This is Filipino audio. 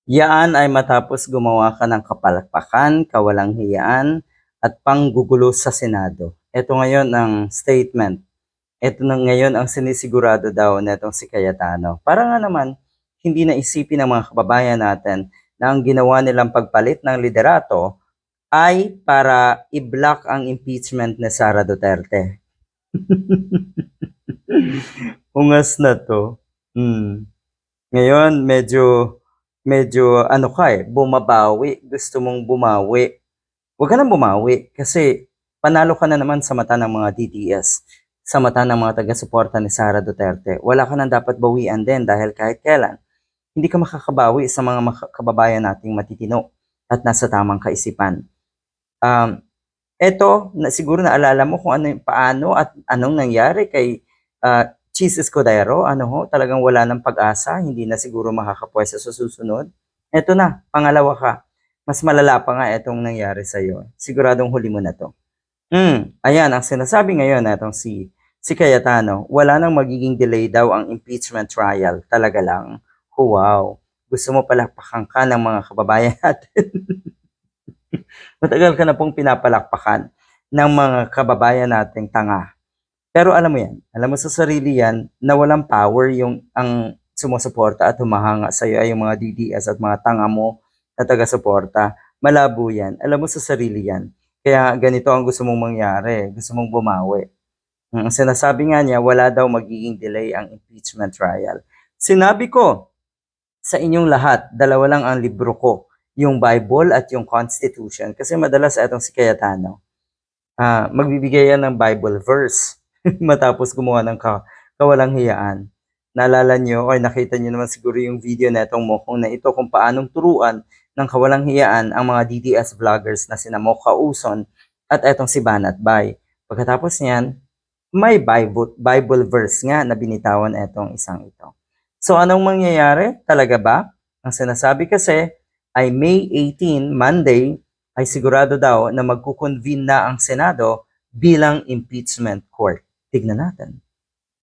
Yaan ay matapos gumawa ka ng kapalpakan, kawalang hiyaan, at panggugulo sa Senado. Ito ngayon ang statement. Ito na ngayon ang sinisigurado daw netong si Cayetano. Para nga naman, hindi na isipin ng mga kababayan natin na ang ginawa nilang pagpalit ng liderato ay para i-block ang impeachment ni Sara Duterte. Ungas na to. Ngayon, medyo ano ka bumabawi. Gusto mong bumawi. Huwag ka nang bumawi kasi panalo ka na naman sa mata ng mga DDS, sa mata ng mga taga-suporta ni Sara Duterte. Wala ka nang dapat bawian din dahil kahit kailan, hindi ka makakabawi sa mga kababayan nating matitino at nasa tamang kaisipan. Eto, siguro naalala mo kung paano at anong nangyari kay Cheese Escudero. Talagang wala ng pag-asa, hindi na siguro makakapwesto sa susunod. Eto na, pangalawa ka. Mas malala pa nga itong nangyari sa'yo. Siguradong huli mo na to. Ayan, ang sinasabi ngayon na itong si Cayetano, wala nang magiging delay daw ang impeachment trial. Talaga lang. Wow. Gusto mo palakpakan ka ng mga kababayan natin. Matagal ka na pong pinapalakpakan ng mga kababayan nating tanga. Pero alam mo yan, alam mo sa sarili yan na walang power ang sumusuporta at humahanga sa iyo ay yung mga DDS at mga tanga mo na taga-suporta. Malabo yan. Alam mo sa sarili yan. Kaya ganito ang gusto mong mangyari. Gusto mong bumawi. Ang sinasabi nga niya, wala daw magiging delay ang impeachment trial. Sinabi ko sa inyong lahat, dalawa lang ang libro ko. Yung Bible at yung Constitution. Kasi madalas itong si Cayetano, magbibigay yan ng Bible verse matapos gumawa ng kawalang hiyaan. Naalala nyo, or nakita nyo naman siguro yung video na itong Mokong na ito kung paanong turuan ng kawalang hiyaan ang mga DDS vloggers na sina Mocha Uson at etong si Banat Bay. Pagkatapos niyan, may Bible verse nga na binitawan etong isang ito. So anong mangyayari? Talaga ba? Ang sinasabi kasi ay May 18, Monday, ay sigurado daw na magkukonvene na ang Senado bilang impeachment court. Tignan natin.